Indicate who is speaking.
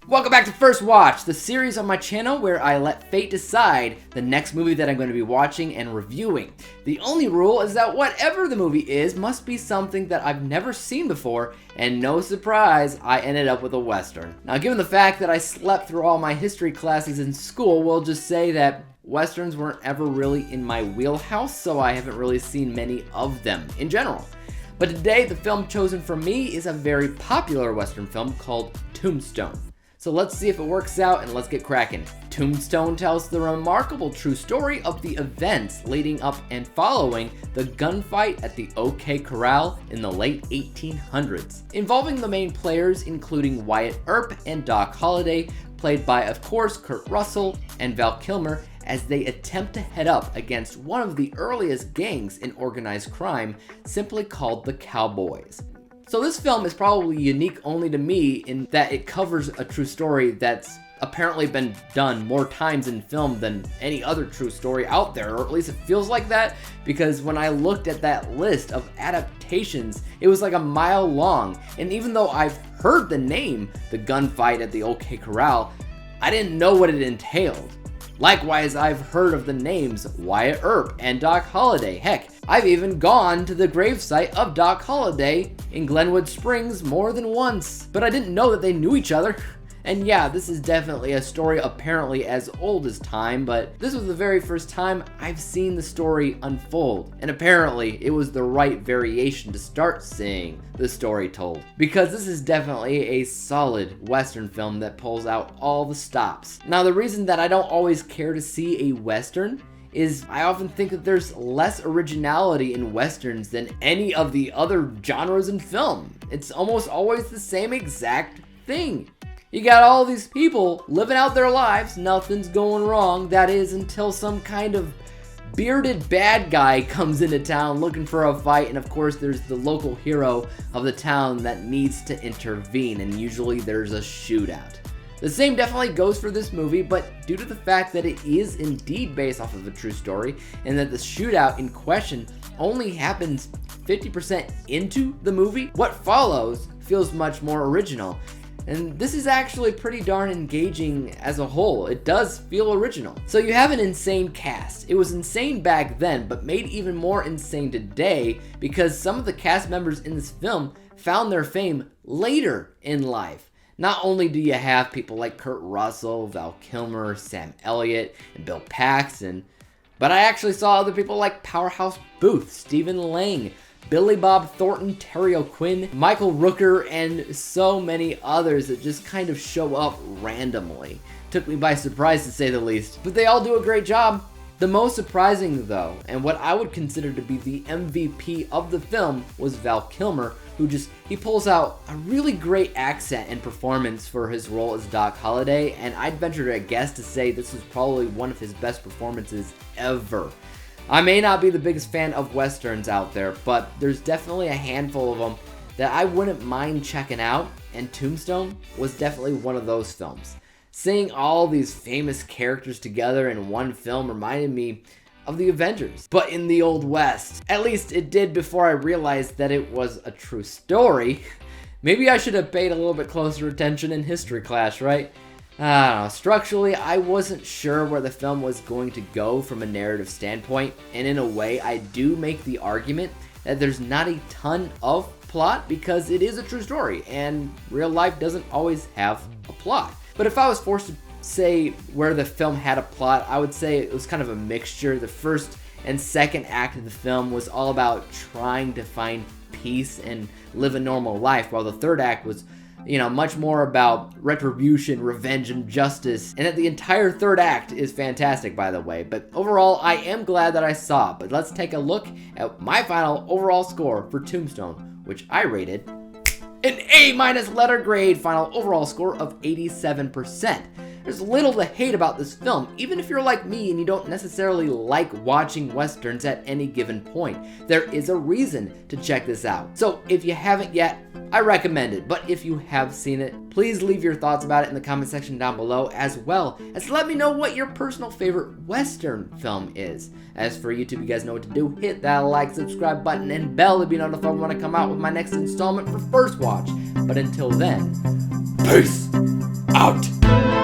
Speaker 1: Welcome back to First Watch, the series on my channel where I let fate decide the next movie that I'm going to be watching and reviewing. The only rule is that whatever the movie is must be something that I've never seen before, and no surprise, I ended up with a Western. Now, given the fact that I slept through all my history classes in school, we'll just say that Westerns weren't ever really in my wheelhouse, so I haven't really seen many of them in general. But today, the film chosen for me is a very popular Western film called Tombstone. So let's see if it works out and let's get cracking. Tombstone tells the remarkable true story of the events leading up and following the gunfight at the OK Corral in the late 1800s, involving the main players including Wyatt Earp and Doc Holliday, played by, of course, Kurt Russell and Val Kilmer, as they attempt to head up against one of the earliest gangs in organized crime, simply called the Cowboys. So this film is probably unique only to me in that it covers a true story that's apparently been done more times in film than any other true story out there, or at least it feels like that, because when I looked at that list of adaptations, it was like a mile long, and even though I've heard the name, the gunfight at the OK Corral, I didn't know what it entailed. Likewise, I've heard of the names Wyatt Earp and Doc Holliday. Heck, I've even gone to the gravesite of Doc Holliday in Glenwood Springs more than once, but I didn't know that they knew each other. And yeah, this is definitely a story apparently as old as time, but this was the very first time I've seen the story unfold. And apparently, it was the right variation to start seeing the story told. Because this is definitely a solid Western film that pulls out all the stops. Now, the reason that I don't always care to see a Western is I often think that there's less originality in Westerns than any of the other genres in film. It's almost always the same exact thing. You got all these people living out their lives, nothing's going wrong, that is until some kind of bearded bad guy comes into town looking for a fight, and of course there's the local hero of the town that needs to intervene, and usually there's a shootout. The same definitely goes for this movie, but due to the fact that it is indeed based off of a true story, and that the shootout in question only happens 50% into the movie, what follows feels much more original. And this is actually pretty darn engaging as a whole. It does feel original. So you have an insane cast. It was insane back then, but made even more insane today because some of the cast members in this film found their fame later in life. Not only do you have people like Kurt Russell, Val Kilmer, Sam Elliott, and Bill Paxton, but I actually saw other people like Powerhouse Boothe, Stephen Lang, Billy Bob Thornton, Terry O'Quinn, Michael Rooker, and so many others that just kind of show up randomly. Took me by surprise to say the least, but they all do a great job. The most surprising though, and what I would consider to be the MVP of the film, was Val Kilmer, who he pulls out a really great accent and performance for his role as Doc Holliday, and I'd venture to guess to say this is probably one of his best performances ever. I may not be the biggest fan of Westerns out there, but there's definitely a handful of them that I wouldn't mind checking out, and Tombstone was definitely one of those films. Seeing all these famous characters together in one film reminded me of the Avengers, but in the Old West. At least it did before I realized that it was a true story. Maybe I should have paid a little bit closer attention in history class, right? I don't know, structurally, I wasn't sure where the film was going to go from a narrative standpoint, and in a way, I do make the argument that there's not a ton of plot because it is a true story, and real life doesn't always have a plot. But if I was forced to say where the film had a plot, I would say it was kind of a mixture. The first and second act of the film was all about trying to find peace and live a normal life, while the third act was much more about retribution, revenge, and justice. And that the entire third act is fantastic, by the way. But overall, I am glad that I saw it. But let's take a look at my final overall score for Tombstone, which I rated an A- letter grade final overall score of 87%. There's little to hate about this film, even if you're like me and you don't necessarily like watching Westerns at any given point. There is a reason to check this out. So if you haven't yet, I recommend it, but if you have seen it, please leave your thoughts about it in the comment section down below, as well as let me know what your personal favorite Western film is. As for YouTube, you guys know what to do. Hit that like, subscribe button, and bell to be notified when I come out with my next installment for First Watch. But until then, peace! out.